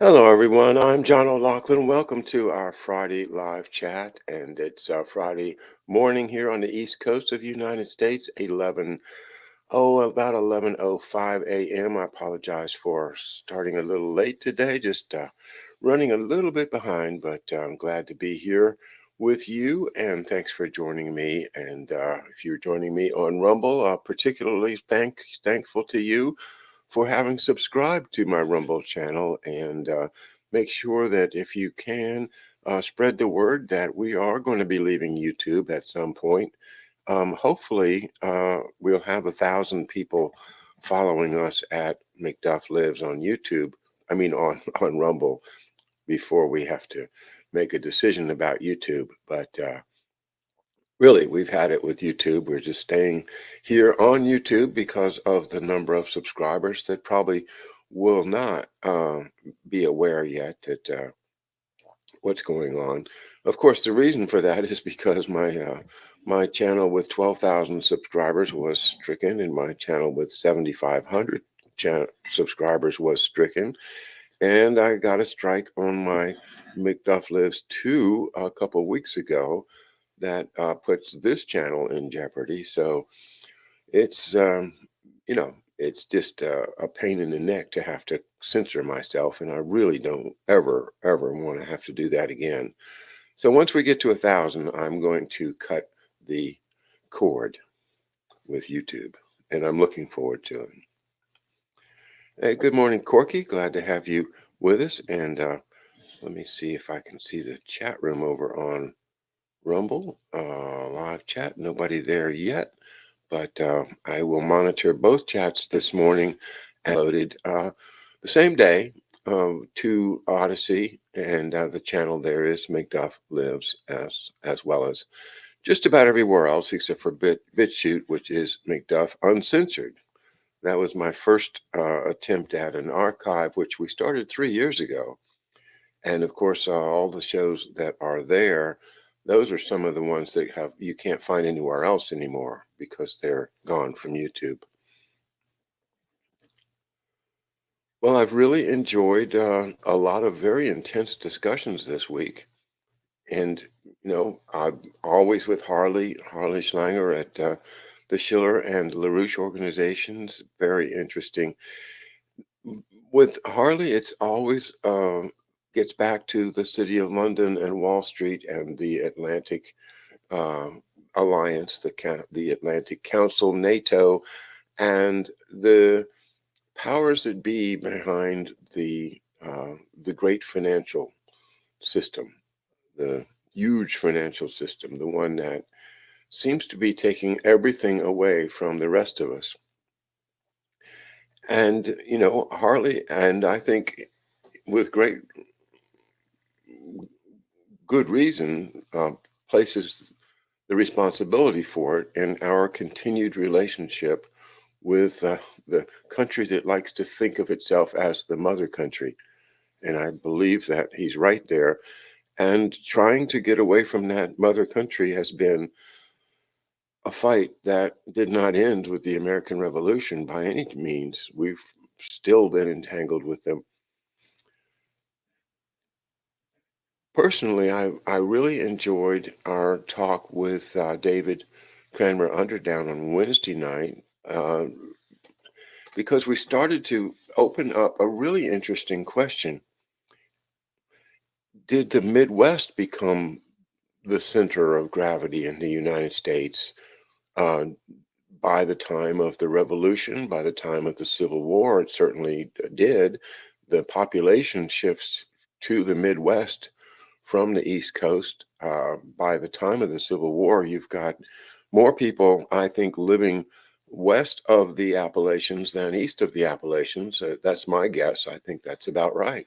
Hello, everyone. I'm John O'Loughlin. Welcome to our Friday live chat, and it's Friday morning here on the East Coast of the United States, about 11:05 a.m. I apologize for starting a little late today, just running a little bit behind, but I'm glad to be here with you, and thanks for joining me. And if you're joining me on Rumble, particularly thankful to you for having subscribed to my Rumble channel, and make sure that if you can spread the word that we are going to be leaving YouTube at some point. Hopefully, we'll have 1,000 people following us at McDuff Lives on YouTube. I mean, on on Rumble before we have to make a decision about YouTube. But really, we've had it with YouTube. We're just staying here on YouTube because of the number of subscribers that probably will not be aware yet that what's going on. Of course, the reason for that is because my channel with 12,000 subscribers was stricken, and my channel with 7,500 subscribers was stricken, and I got a strike on my McDuff Lives 2 a couple of weeks ago that puts this channel in jeopardy. So it's it's just a pain in the neck to have to censor myself, and I really don't ever want to have to do that again. So once we get to 1,000, I'm going to cut the cord with YouTube, and I'm looking forward to it. Hey, good morning, Corky. Glad to have you with us. And let me see if I can see the chat room over on Rumble, live chat. Nobody there yet, but I will monitor both chats this morning and loaded the same day to Odyssey, and the channel there is McDuff Lives, as well as just about everywhere else except for BitChute, which is McDuff Uncensored. That was my first attempt at an archive, which we started 3 years ago. And of course, all the shows that are there, those are some of the ones that you can't find anywhere else anymore because they're gone from YouTube. Well, I've really enjoyed a lot of very intense discussions this week. And, I'm always with Harley Schlanger at the Schiller and LaRouche organizations. Very interesting. With Harley, it's always gets back to the City of London and Wall Street and the Atlantic uh, Alliance, the Atlantic Council, NATO, and the powers that be behind the great financial system, the huge financial system, the one that seems to be taking everything away from the rest of us. And Harley, and I think with great good reason, places the responsibility for it in our continued relationship with the country that likes to think of itself as the mother country. And I believe that he's right there. And trying to get away from that mother country has been a fight that did not end with the American Revolution by any means. We've still been entangled with them. Personally, I really enjoyed our talk with David Cranmer Underdown on Wednesday night because we started to open up a really interesting question. Did the Midwest become the center of gravity in the United States uh, by the time of the Revolution, by the time of the Civil War? It certainly did. The population shifts to the Midwest from the East Coast. By the time of the Civil War, you've got more people, I think, living west of the Appalachians than east of the Appalachians. That's my guess. I think that's about right.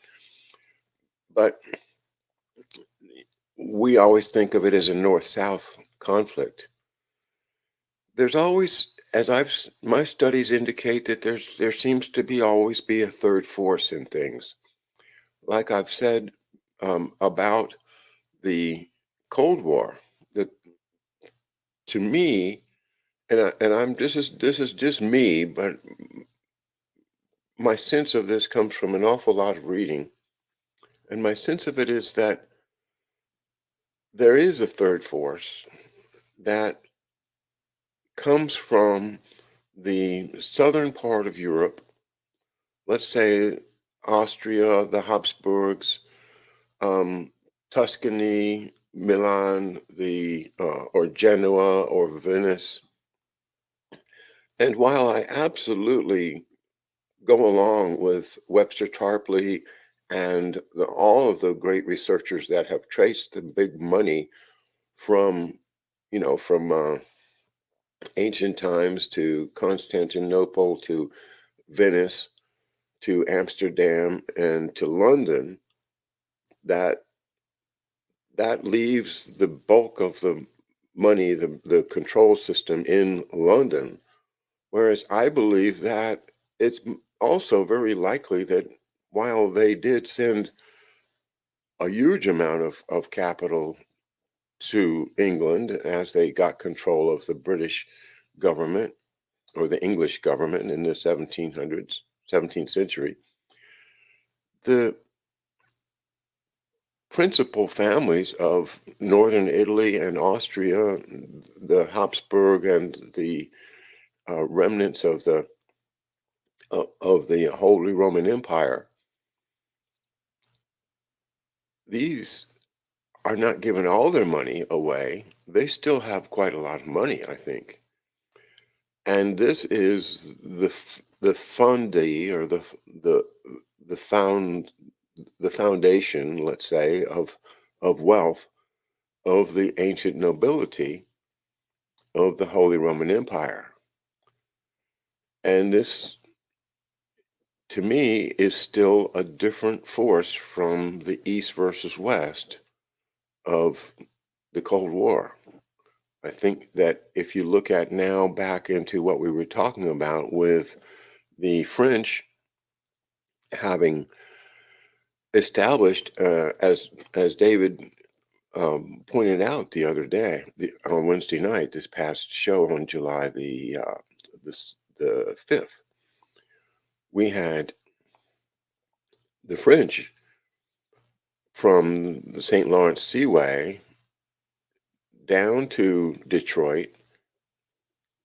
But we always think of it as a north-south conflict. There's always, my studies indicate that there seems to be always be a third force in things. Like I've said about the Cold War, that to me, and I'm this is just me, but my sense of this comes from an awful lot of reading. And my sense of it is that there is a third force that comes from the southern part of Europe, let's say Austria, the Habsburgs, um, Tuscany, Milan, or Genoa or Venice. And while I absolutely go along with Webster Tarpley and all of the great researchers that have traced the big money from, from ancient times to Constantinople to Venice to Amsterdam and to London, that that leaves the bulk of the money, the control system in London. Whereas I believe that it's also very likely that while they did send a huge amount of capital to England as they got control of the British government or the English government in the 1700s, 17th century, the principal families of northern Italy and Austria, the Habsburg and the remnants of the Holy Roman Empire, these are not giving all their money away. They still have quite a lot of money, I think. And this is the fundee or the found the foundation, let's say, of wealth of the ancient nobility of the Holy Roman Empire. And this, to me, is still a different force from the East versus West of the Cold War. I think that if you look at now back into what we were talking about with the French having established, as David pointed out the other day on Wednesday night, this past show on July the 5th, we had the French from the St. Lawrence Seaway down to Detroit,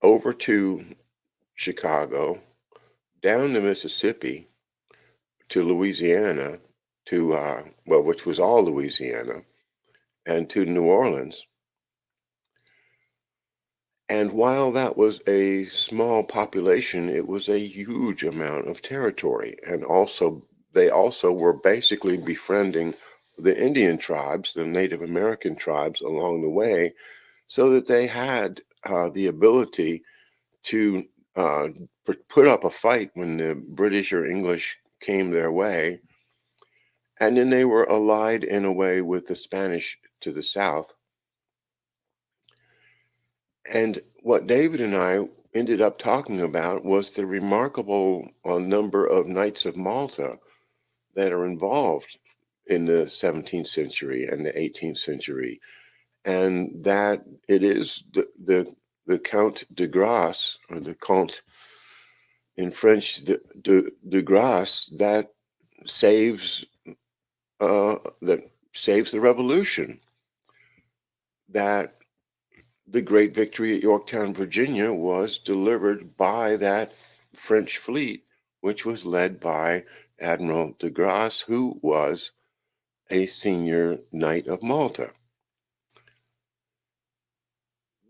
over to Chicago, down the Mississippi to Louisiana, which was all Louisiana, and to New Orleans. And while that was a small population, it was a huge amount of territory. And also, they also were basically befriending the Indian tribes, the Native American tribes along the way, so that they had the ability to put up a fight when the British or English came their way. And then they were allied in a way with the Spanish to the south. And what David and I ended up talking about was the remarkable number of Knights of Malta that are involved in the 17th century and the 18th century. And that it is the Count de Grasse, or the Comte in French, de Grasse, that saves that saves the revolution. That the great victory at Yorktown, Virginia, was delivered by that French fleet, which was led by Admiral de Grasse, who was a senior Knight of Malta.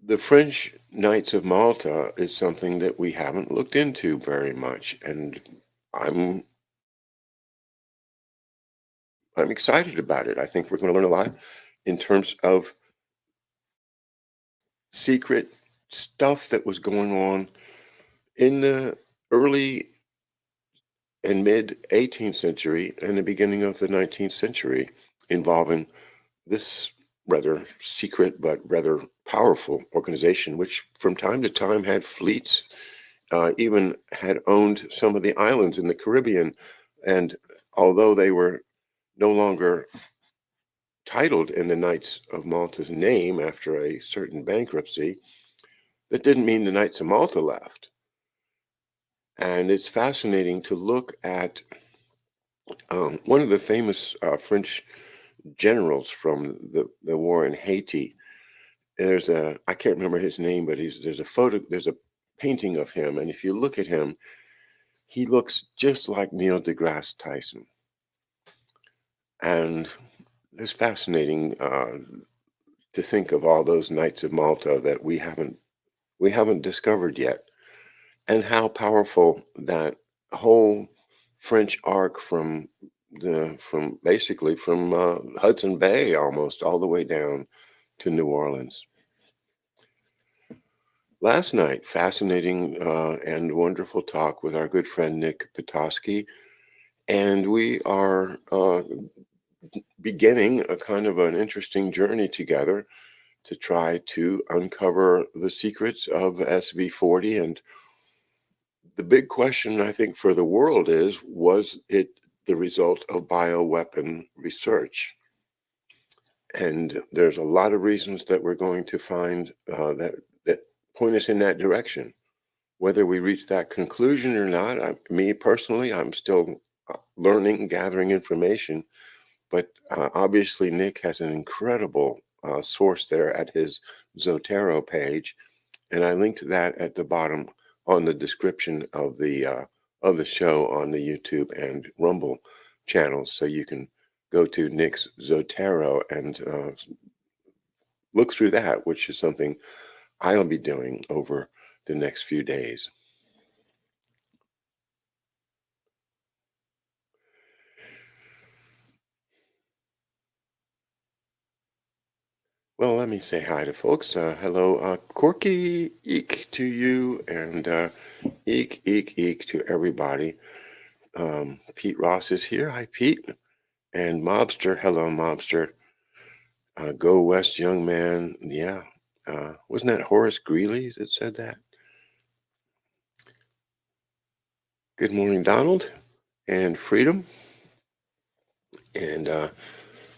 The French Knights of Malta is something that we haven't looked into very much, and I'm excited about it. I think we're going to learn a lot in terms of secret stuff that was going on in the early and mid 18th century and the beginning of the 19th century involving this rather secret but rather powerful organization, which from time to time had fleets, even had owned some of the islands in the Caribbean. And although they were no longer titled in the Knights of Malta's name after a certain bankruptcy, that didn't mean the Knights of Malta left. And it's fascinating to look at One of the famous French generals from the war in Haiti. I can't remember his name, but there's a painting of him, and if you look at him, he looks just like Neil deGrasse Tyson, and it's fascinating to think of all those Knights of Malta that we haven't discovered yet, and how powerful that whole French arc from basically from Hudson Bay almost all the way down to New Orleans. Last night, fascinating and wonderful talk with our good friend Nick Petoskey, and we are beginning a kind of an interesting journey together to try to uncover the secrets of SV40. And the big question, I think, for the world is, was it the result of bioweapon research? And there's a lot of reasons that we're going to find that point us in that direction. Whether we reach that conclusion or not, me personally, I'm still learning, gathering information. But obviously, Nick has an incredible source there at his Zotero page, and I linked that at the bottom on the description of the show on the YouTube and Rumble channels, so you can go to Nick's Zotero and look through that, which is something I'll be doing over the next few days. Well, let me say hi to folks. Hello, Corky Eek to you, and Eek Eek Eek to everybody. Pete Ross is here. Hi, Pete. And Mobster. Hello, Mobster. Go West, young man. Yeah. Wasn't that Horace Greeley that said that? Good morning, Donald and Freedom. And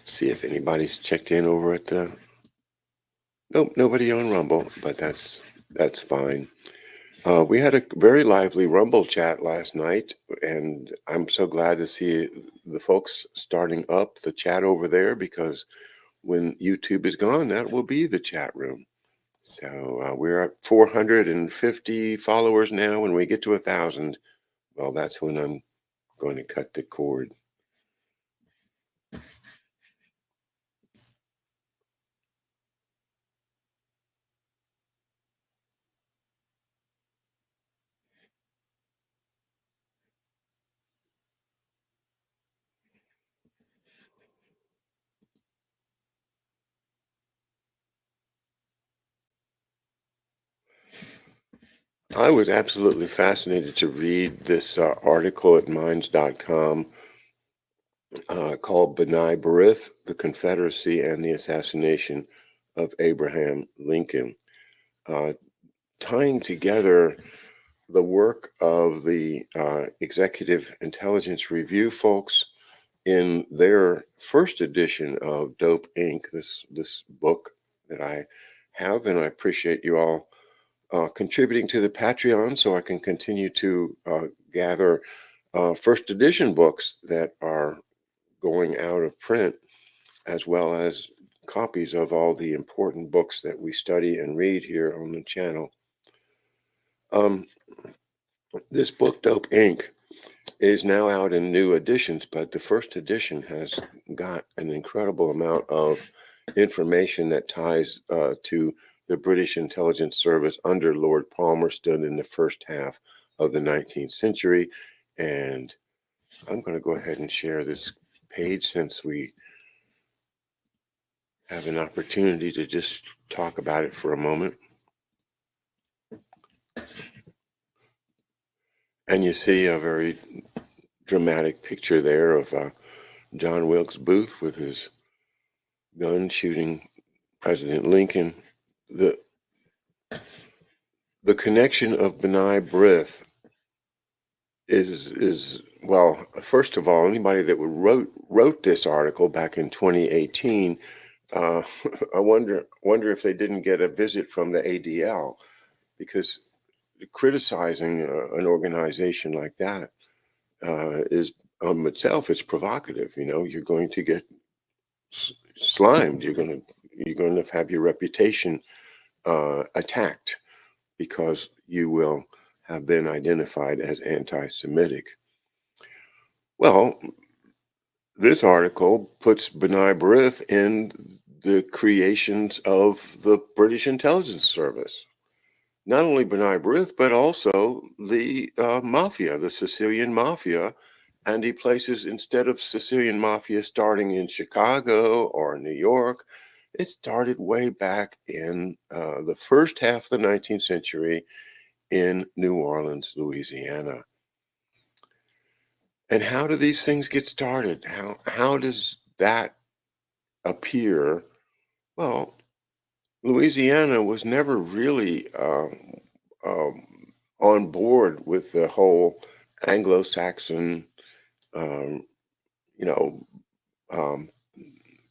see if anybody's checked in over at the. Nope, nobody on Rumble, but that's fine. We had a very lively Rumble chat last night, and I'm so glad to see the folks starting up the chat over there, because when YouTube is gone, that will be the chat room. So we're at 450 followers now. When we get to 1,000, well, that's when I'm going to cut the cord. I was absolutely fascinated to read this article at minds.com called B'nai B'rith, the Confederacy and the Assassination of Abraham Lincoln, tying together the work of the Executive Intelligence Review folks in their first edition of Dope Inc., this book that I have, and I appreciate you all contributing to the Patreon so I can continue to gather first edition books that are going out of print, as well as copies of all the important books that we study and read here on the channel. This book, Dope Inc., is now out in new editions, but the first edition has got an incredible amount of information that ties to the British intelligence service under Lord Palmerston in the first half of the 19th century. And I'm going to go ahead and share this page, since we have an opportunity to just talk about it for a moment. And you see a very dramatic picture there of John Wilkes Booth with his gun shooting President Lincoln. The connection of B'nai B'rith is well, first of all, anybody that wrote this article back in 2018, I wonder if they didn't get a visit from the ADL, because criticizing an organization like that is itself is provocative. You're going to get slimed. You're going to have your reputation attacked because you will have been identified as anti-Semitic. Well, this article puts B'nai B'rith in the creations of the British intelligence service. Not only B'nai B'rith, but also the mafia, the Sicilian mafia. And he places, instead of Sicilian mafia starting in Chicago or New York, it started way back in the first half of the 19th century in New Orleans, Louisiana. And how do these things get started? How does that appear? Well, Louisiana was never really on board with the whole Anglo-Saxon, um, you know, um,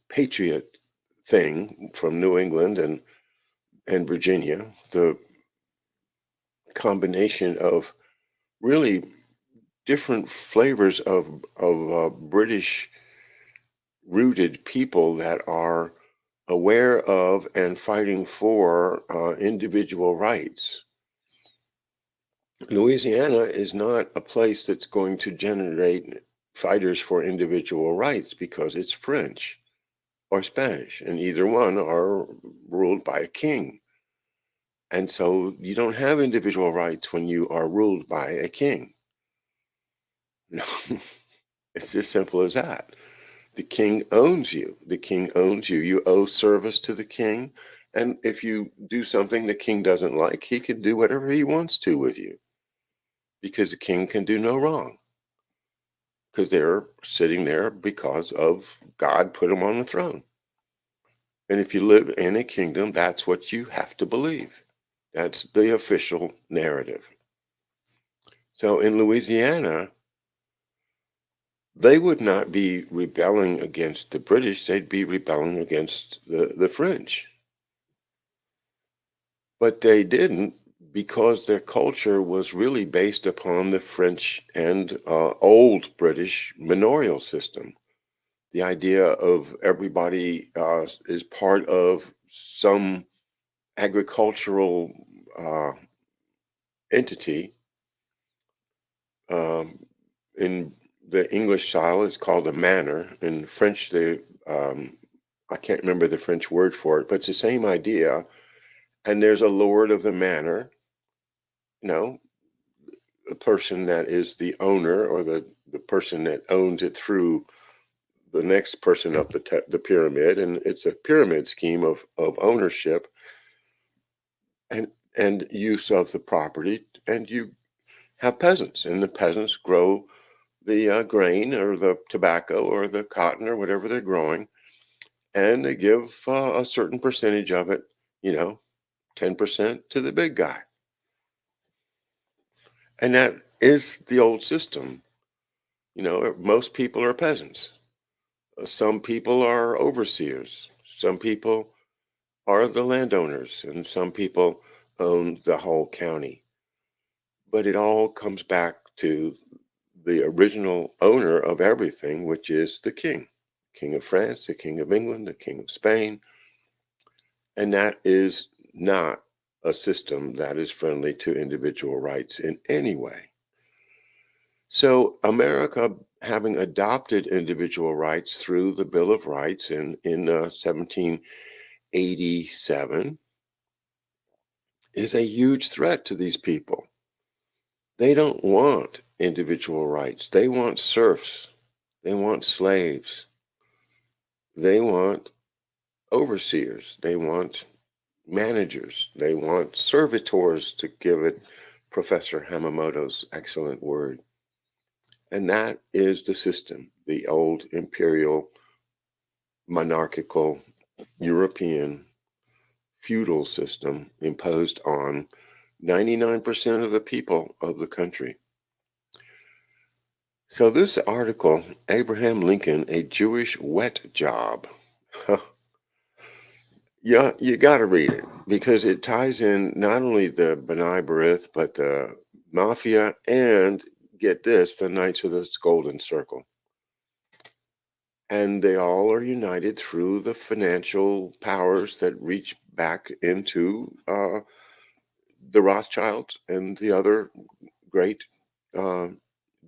patriot thing from New England and Virginia. The combination of really different flavors of British rooted people that are aware of and fighting for individual rights. Louisiana is not a place that's going to generate fighters for individual rights because it's French or Spanish, and either one are ruled by a king. And so you don't have individual rights when you are ruled by a king. No, it's as simple as that. The king owns you. The king owns you. You owe service to the king. And if you do something the king doesn't like, he can do whatever he wants to with you because the king can do no wrong because they're sitting there because of God put them on the throne. And if you live in a kingdom, that's what you have to believe. That's the official narrative. So in Louisiana, they would not be rebelling against the British, they'd be rebelling against the French. But they didn't because their culture was really based upon the French and old British manorial system. The idea of everybody is part of some agricultural entity. In the English style, it's called a manor. In French, I can't remember the French word for it, but it's the same idea. And there's a lord of the manor, a person that is the owner or the person that owns it through the next person up the pyramid. And it's a pyramid scheme of ownership and use of the property. And you have peasants, and the peasants grow the grain or the tobacco or the cotton or whatever they're growing, and they give a certain percentage of it, 10% to the big guy. And that is the old system. Most people are peasants. Some people are overseers. Some people are the landowners, and some people own the whole county. But it all comes back to the original owner of everything, which is the king. King of France, the King of England, the King of Spain. And that is not a system that is friendly to individual rights in any way. So America, having adopted individual rights through the Bill of Rights in 1787, is a huge threat to these people. They don't want individual rights. They want serfs. They want slaves. They want overseers. They want managers. They want servitors, to give it Professor Hamamoto's excellent word. And that is the system, the old imperial, monarchical, European, feudal system imposed on 99% of the people of the country. So this article, Abraham Lincoln, a Jewish wet job. Yeah, you got to read it because it ties in not only the B'nai B'rith, but the mafia, and get this, the Knights of the Golden Circle. And they all are united through the financial powers that reach back into the Rothschilds and the other great uh,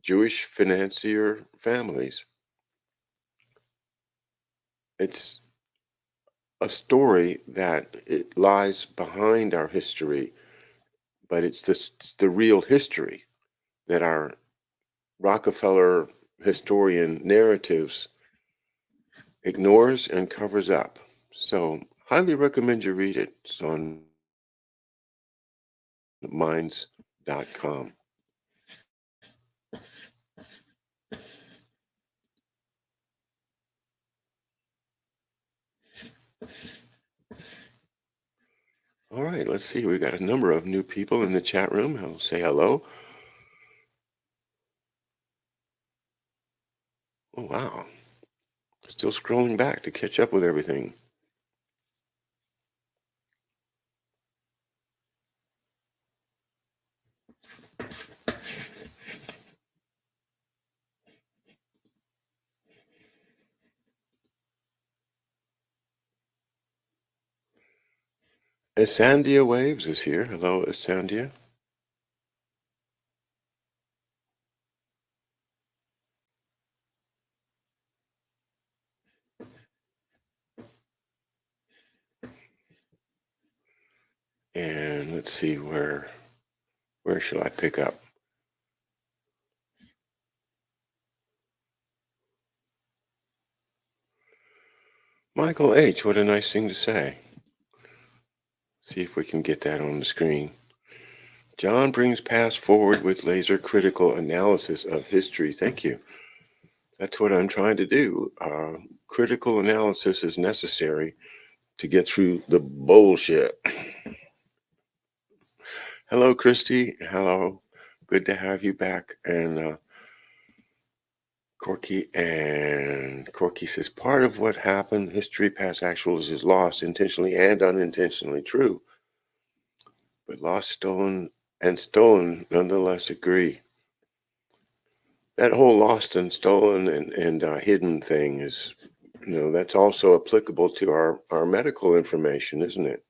Jewish financier families. It's a story that it lies behind our history, but it's the real history that our Rockefeller historian narratives ignores and covers up. So, highly recommend you read it. It's on minds.com. All right, let's see. We got a number of new people in the chat room. I'll say hello. Oh, wow. Still scrolling back to catch up with everything. Asandia Waves is here. Hello, Asandia. And let's see, where shall I pick up? Michael H., what a nice thing to say. See if we can get that on the screen. John brings past forward with laser critical analysis of history. Thank you. That's what I'm trying to do. Critical analysis is necessary to get through the bullshit. Hello, Christy. Hello. Good to have you back. And Corky says, part of what happened, history past actuals is lost intentionally and unintentionally. True. But lost, stolen, and stolen nonetheless agree. That whole lost and stolen and hidden thing is, that's also applicable to our medical information, isn't it?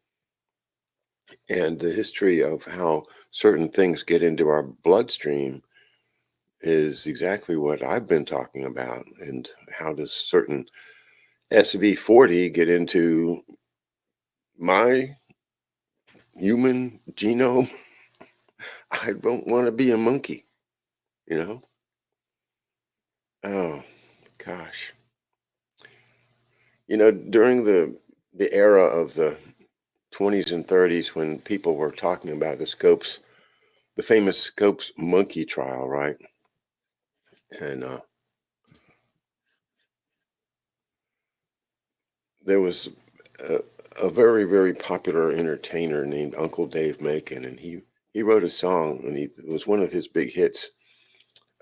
And the history of how certain things get into our bloodstream is exactly what I've been talking about. And how does certain SV40 get into my human genome? I don't want to be a monkey, you know? Oh, gosh. During the era of the 20s and 30s, when people were talking about the famous Scopes monkey trial, right? And there was a very, very popular entertainer named Uncle Dave Macon, and he wrote a song, and it was one of his big hits.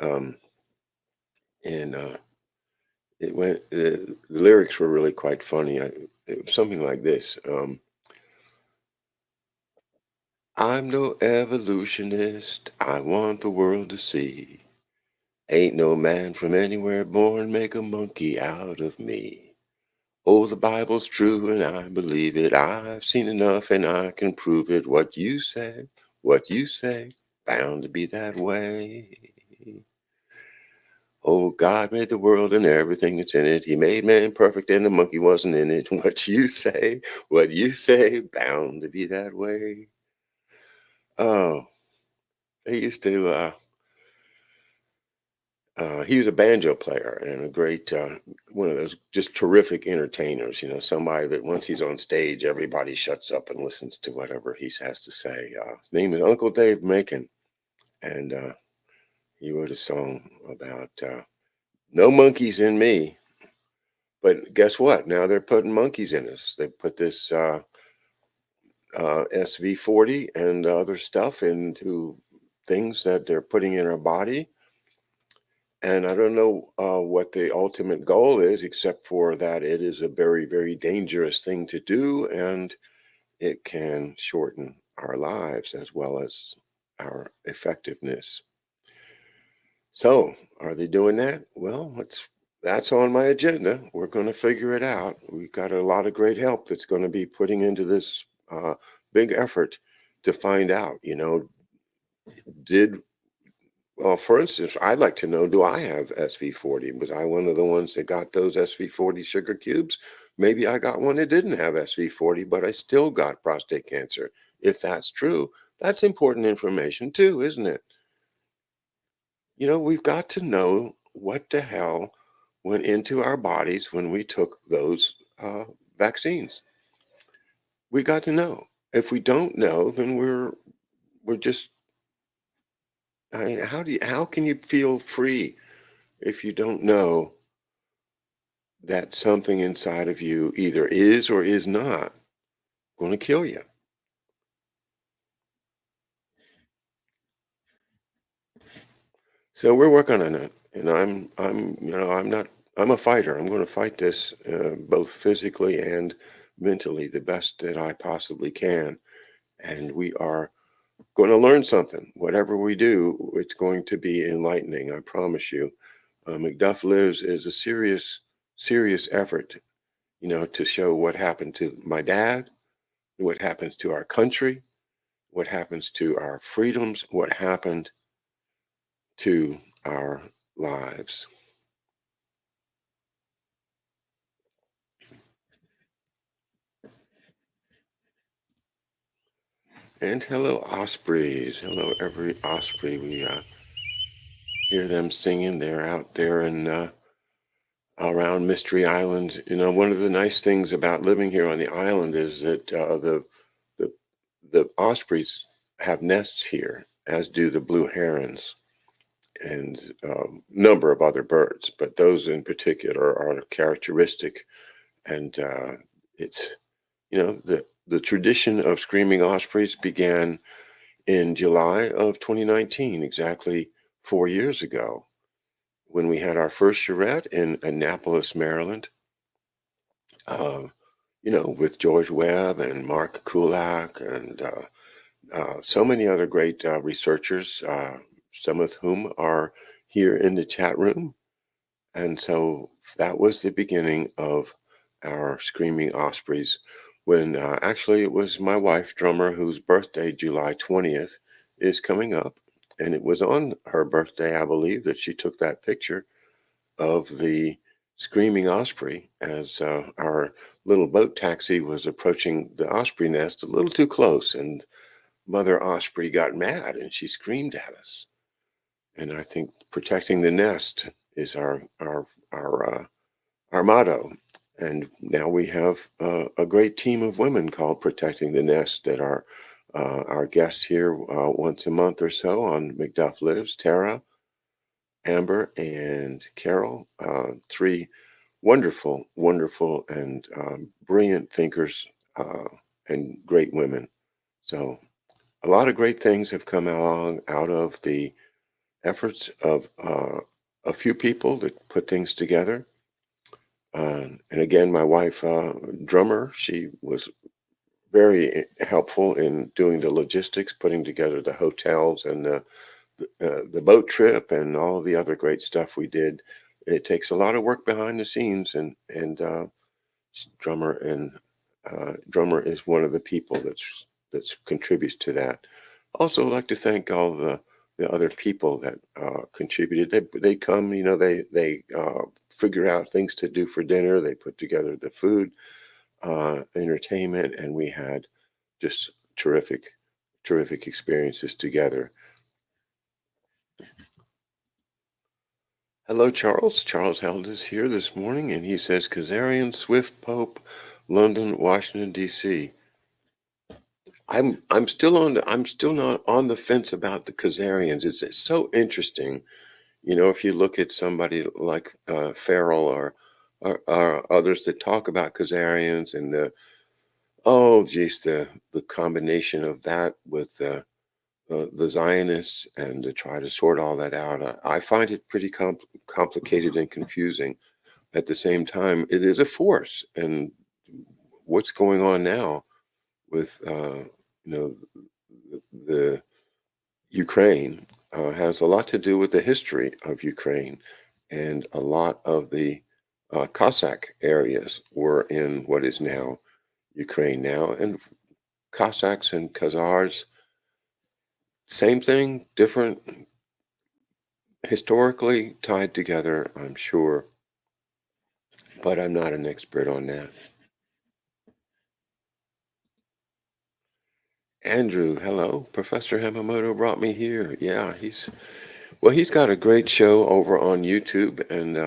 Um, and it went. The lyrics were really quite funny. It was something like this. I'm no evolutionist. I want the world to see. Ain't no man from anywhere born make a monkey out of me. Oh, the Bible's true and I believe it. I've seen enough and I can prove it. What you say, bound to be that way. Oh, God made the world and everything that's in it. He made man perfect and the monkey wasn't in it. What you say, bound to be that way. Oh, they used to, he was a banjo player and a great, one of those just terrific entertainers, somebody that once he's on stage, everybody shuts up and listens to whatever he has to say. His name is Uncle Dave Macon, and he wrote a song about no monkeys in me. But guess what? Now they're putting monkeys in us. They put this SV40 and other stuff into things that they're putting in our body. And I don't know what the ultimate goal is, except for that it is a very, very dangerous thing to do, and it can shorten our lives as well as our effectiveness. So, are they doing that? Well, that's on my agenda. We're going to figure it out. We've got a lot of great help that's going to be putting into this big effort to find out. Did Well, for instance, I'd like to know, do I have SV40? Was I one of the ones that got those SV40 sugar cubes? Maybe I got one that didn't have SV40, but I still got prostate cancer. If that's true, that's important information too, isn't it? We've got to know what the hell went into our bodies when we took those vaccines. We got to know. If we don't know, then we're just. I mean, how can you feel free if you don't know that something inside of you either is or is not going to kill you? So we're working on it, and I'm a fighter. I'm going to fight this both physically and mentally the best that I possibly can. And we are going to learn something. Whatever we do, it's going to be enlightening. I promise you. McDuff Lives is a serious, serious effort, to show what happened to my dad, what happens to our country, what happens to our freedoms, what happened to our lives. And hello, Ospreys. Hello, every Osprey. We hear them singing. They're out there and around Mystery Island. One of the nice things about living here on the island is that the the ospreys have nests here, as do the blue herons and a number of other birds. But those in particular are characteristic, and it's the tradition of screaming ospreys began in July of 2019, exactly 4 years ago, when we had our first charrette in Annapolis, Maryland, uh, with George Webb and Mark Kulak and so many other great researchers, some of whom are here in the chat room. And so that was the beginning of our Screaming Ospreys, when actually it was my wife, drummer, whose birthday, July 20th, is coming up. And it was on her birthday, I believe, that she took that picture of the Screaming Osprey as our little boat taxi was approaching the osprey nest a little too close. And Mother Osprey got mad and she screamed at us. And I think protecting the nest is our motto. And now we have a great team of women called Protecting the Nest that are our guests here once a month or so on McDuff Lives. Tara, Amber, and Carol, three wonderful, wonderful, and brilliant thinkers and great women. So a lot of great things have come along out of the efforts of a few people that put things together. And again, my wife, drummer, she was very helpful in doing the logistics, putting together the hotels and the boat trip and all of the other great stuff we did. It takes a lot of work behind the scenes, and drummer and drummer is one of the people that's contributes to that. Also, I'd like to thank all the other people that contributed. They come, they figure out things to do for dinner. They put together the food, entertainment, and we had just terrific, terrific experiences together. Hello, Charles. Charles Held is here this morning, and he says Kazarian, Swift, Pope, London, Washington D.C. I'm still not on the fence about the Khazarians. It's so interesting, if you look at somebody like Farrell or others that talk about Khazarians and the combination of that with the Zionists and to try to sort all that out. I find it pretty complicated and confusing. At the same time, it is a force, and what's going on now with the Ukraine, has a lot to do with the history of Ukraine, and a lot of the Cossack areas were in what is now Ukraine now, and Cossacks and Khazars, same thing, different, historically tied together, I'm sure, but I'm not an expert on that. Andrew, hello. Professor Hamamoto brought me here. Yeah, he's got a great show over on YouTube, and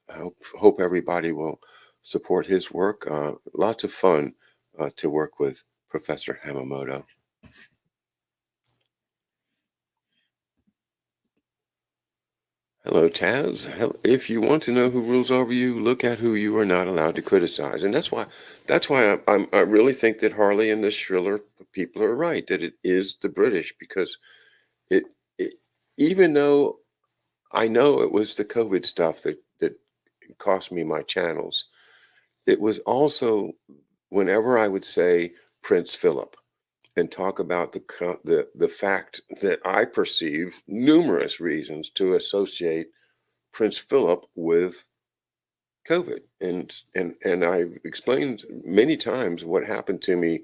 I hope everybody will support his work. Lots of fun to work with Professor Hamamoto. Hello, Taz. If you want to know who rules over you, look at who you are not allowed to criticize, and that's why I really think that Harley and the Shriller people are right, that it is the British, because it, it even though I know it was the COVID stuff that cost me my channels, it was also whenever I would say Prince Philip and talk about the fact that I perceive numerous reasons to associate Prince Philip with COVID. And I've explained many times what happened to me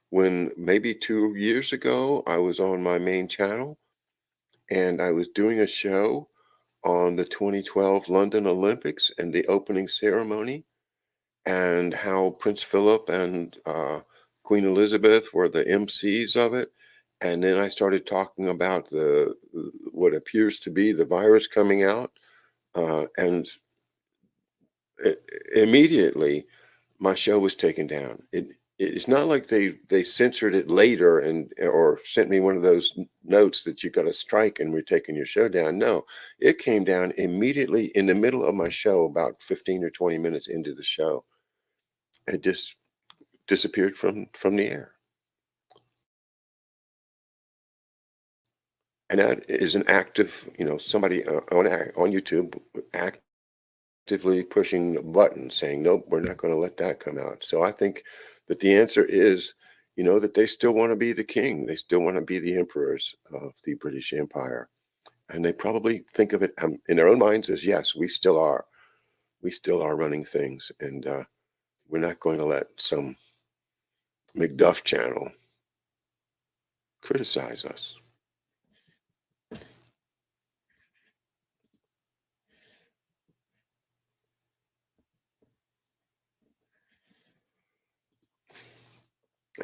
when maybe 2 years ago I was on my main channel and I was doing a show on the 2012 London Olympics and the opening ceremony, and how Prince Philip and Queen Elizabeth were the MCs of it. And then I started talking about the what appears to be the virus coming out, and i- immediately my show was taken down. It's not like they censored it later and or sent me one of those notes that you got to strike and we're taking your show down. No, it came down immediately in the middle of my show, about 15 or 20 minutes into the show. It just disappeared from the air. And that is an active, somebody on YouTube actively pushing the button saying, nope, we're not going to let that come out. So I think that the answer is, that they still want to be the king. They still want to be the emperors of the British Empire. And they probably think of it in their own minds as, yes, we still are. We still are running things. And we're not going to let some McDuff channel criticize us.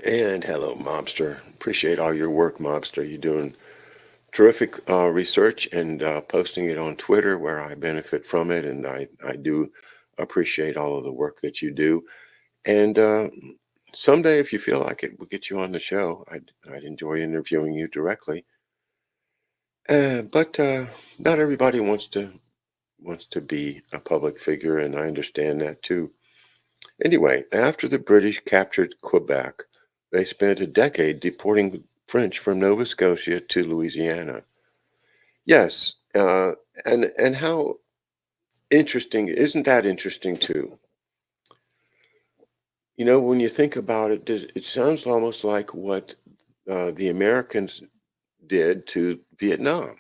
And hello, Mobster. Appreciate all your work, Mobster. You're doing terrific research and posting it on Twitter, where I benefit from it. And I do appreciate all of the work that you do. And someday, if you feel like it, we'll get you on the show. I'd enjoy interviewing you directly. But not everybody wants to be a public figure, and I understand that too. Anyway, after the British captured Quebec, they spent a decade deporting French from Nova Scotia to Louisiana. Yes, and how interesting, isn't that interesting too? When you think about it, it sounds almost like what the Americans did to Vietnam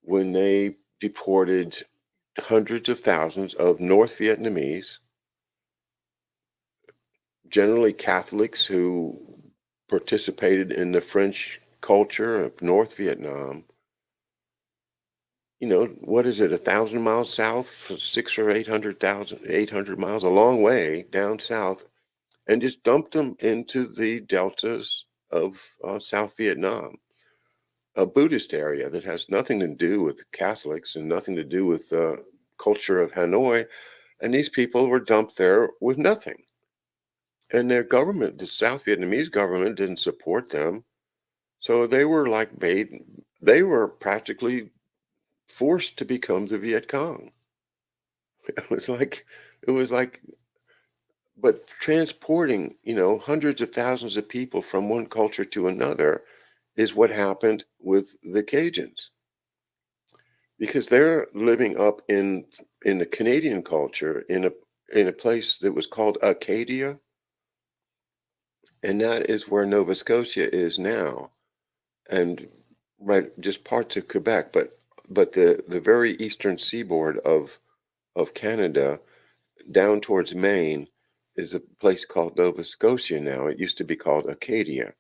when they deported hundreds of thousands of North Vietnamese, generally Catholics who participated in the French culture of North Vietnam. What is it, 1,000 miles south, for 800 miles, a long way down south, and just dumped them into the deltas of South Vietnam, a Buddhist area that has nothing to do with Catholics and nothing to do with the culture of Hanoi. And these people were dumped there with nothing. And their government, the South Vietnamese government, didn't support them. So they were like they were practically forced to become the Viet Cong. It was like, it was like, but transporting, hundreds of thousands of people from one culture to another is what happened with the Cajuns, because they're living up in the Canadian culture in a place that was called Acadia, and that is where Nova Scotia is now. And right, just parts of Quebec, but the very eastern seaboard of Canada down towards Maine is a place called Nova Scotia now. It used to be called Acadia.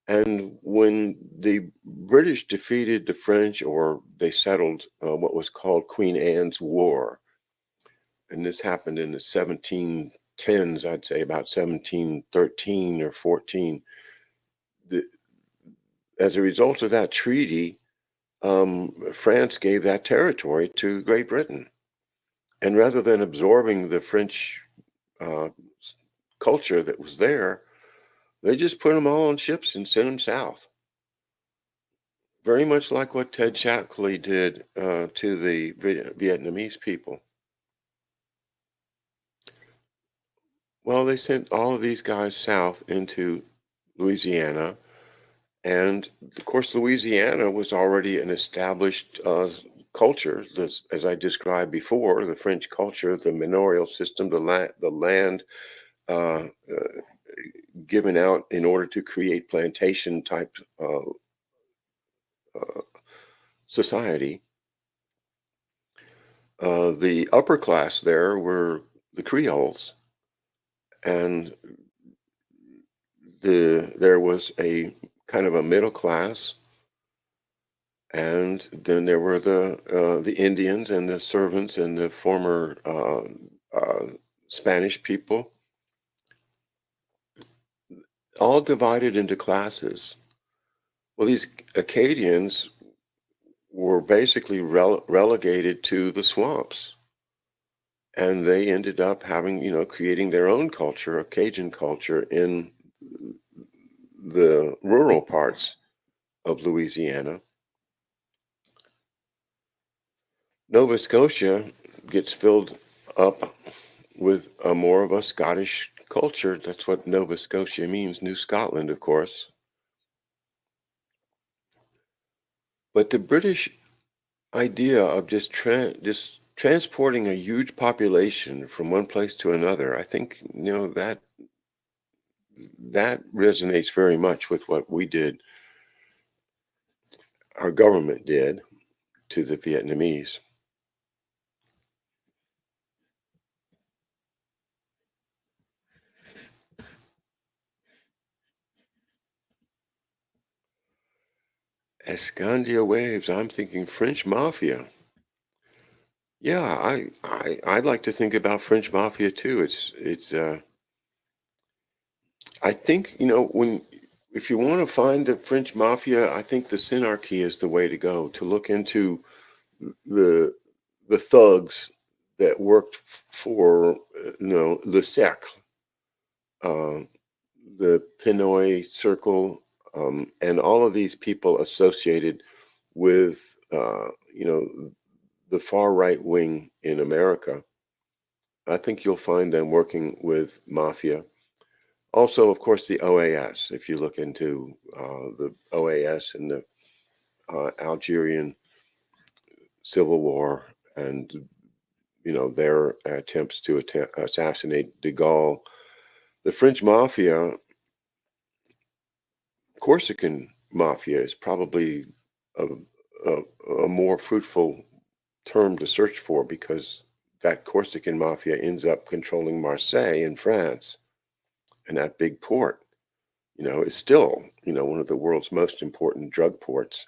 And when the British defeated the French, or they settled what was called Queen Anne's War, and this happened in the 1710s, I'd say about 1713 or 14, the, as a result of that treaty, France gave that territory to Great Britain. And rather than absorbing the French uh, culture that was there, they just put them all on ships and sent them south. Very much like what Ted Shackley did to the Vietnamese people. Well, they sent all of these guys south into Louisiana. And of course, Louisiana was already an established culture, as I described before, the French culture, the manorial system, the land uh, uh, given out in order to create plantation type uh, society. The upper class there were the Creoles, and there was a kind of a middle class, and then there were the Indians and the servants and the former Spanish people, all divided into classes. Well, these Acadians were basically relegated to the swamps, and they ended up having, creating their own culture, a Cajun culture, in the rural parts of Louisiana. Nova Scotia gets filled up with a more of a Scottish culture. That's what Nova Scotia means, New Scotland, of course. But the British idea of just transporting a huge population from one place to another, I think, that resonates very much with what we did, our government did to the Vietnamese. Escandia waves, I'm thinking French mafia. Yeah, I'd like to think about French mafia too. It's I think, when if you want to find the French mafia, I think the Synarchy is the way to go, to look into the the thugs that worked for Le Cercle, uh, the Pinoy Circle, and all of these people associated with the far right wing in America. I think you'll find them working with mafia. Also, of course, the OAS. If you look into the OAS and the Algerian Civil War, and their attempts to assassinate de Gaulle, the French mafia, Corsican mafia, is probably a, a, a more fruitful term to search for, because that Corsican mafia ends up controlling Marseille in France, and that big port, is still, one of the world's most important drug ports.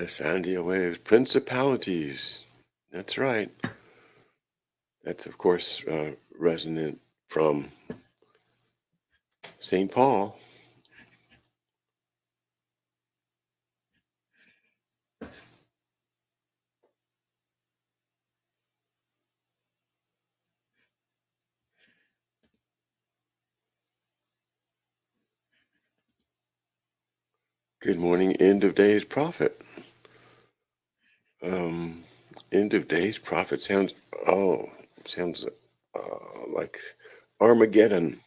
Essandia waves, principalities. That's right. That's, of course, resonant from St. Paul. Good morning, end of days prophet. Um, End of days prophet sounds like Armageddon.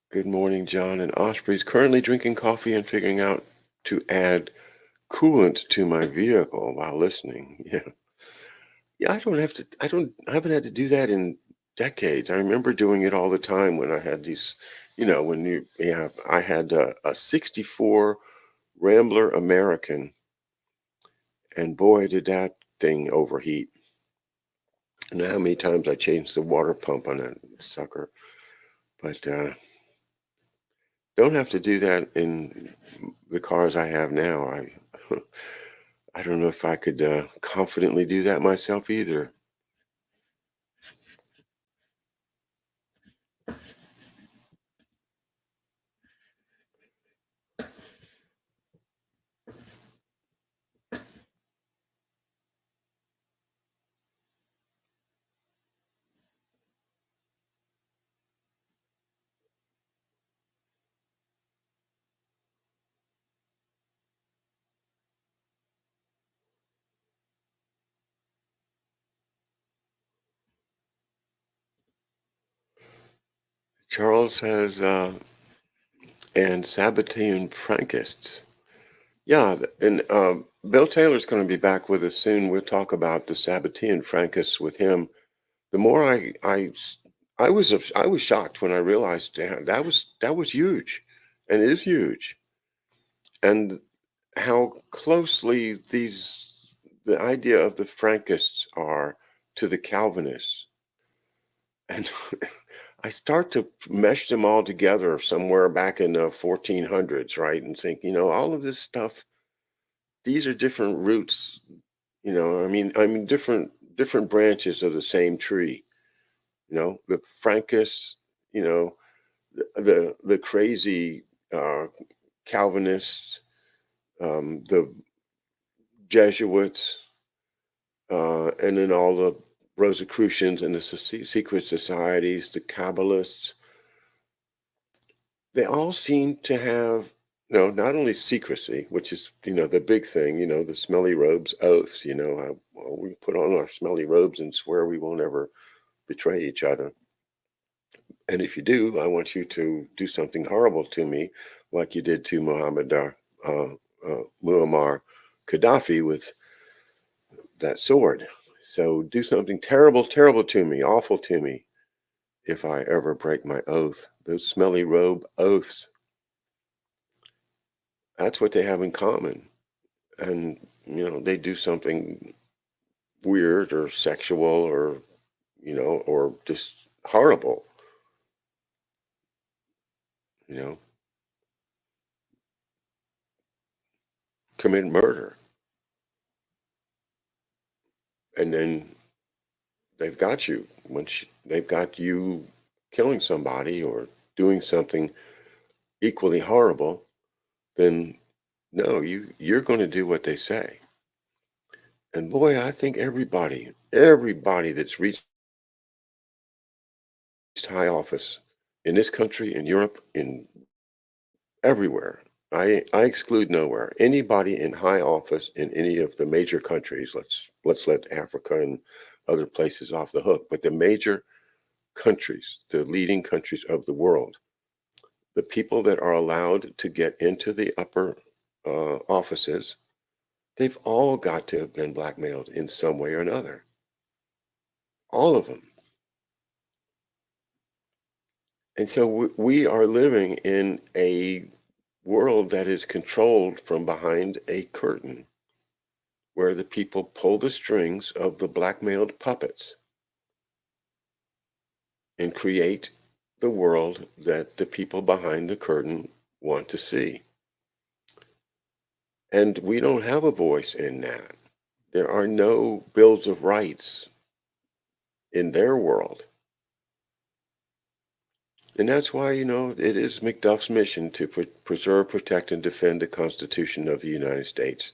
Good morning, John and Ospreys. Currently drinking coffee and figuring out to add coolant to my vehicle while listening. Yeah. Yeah, I haven't had to do that in decades. I remember doing it all the time when I had these, I had a 64 Rambler American, and boy, did that thing overheat. And how many times I changed the water pump on that sucker. But don't have to do that in the cars I have now. I don't know if I could confidently do that myself either. Charles has and Sabbatean Frankists. Yeah, and Bill Taylor's going to be back with us soon. We'll talk about the Sabbatean Frankists with him. The more I was shocked when I realized that was huge, and is huge, and how closely the idea of the Frankists are to the Calvinists. And I start to mesh them all together somewhere back in the 1400s, right? And think, all of this stuff, these are different roots, different branches of the same tree. The Frankists, you know, the crazy Calvinists, the Jesuits, and then all the Rosicrucians and the secret societies, the Kabbalists. They all seem to have, not only secrecy, which is, the big thing, the smelly robes oaths, we put on our smelly robes and swear we won't ever betray each other. And if you do, I want you to do something horrible to me, like you did to Muammar Gaddafi with that sword. So do something terrible, terrible to me, awful to me, if I ever break my oath. Those smelly robe oaths, that's what they have in common. And, they do something weird or sexual or, or just horrible, you know, commit murder. And then they've got you. They've got you killing somebody or doing something equally horrible, then no, you're going to do what they say. And boy, I think everybody that's reached high office in this country, in Europe, in everywhere. I exclude nowhere. Anybody in high office in any of the major countries, let's let Africa and other places off the hook, but the major countries, the leading countries of the world, the people that are allowed to get into the upper offices, they've all got to have been blackmailed in some way or another. All of them. And so we are living in a world that is controlled from behind a curtain where the people pull the strings of the blackmailed puppets and create the world that the people behind the curtain want to see. And we don't have a voice in that. There are no bills of rights in their world. And that's why, it is McDuff's mission to preserve, protect, and defend the Constitution of the United States.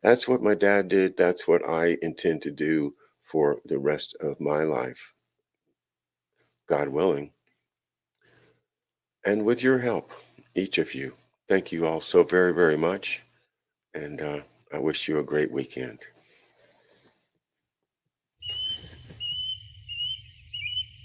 That's what my dad did. That's what I intend to do for the rest of my life, God willing. And with your help, each of you. Thank you all so very, very much. And I wish you a great weekend.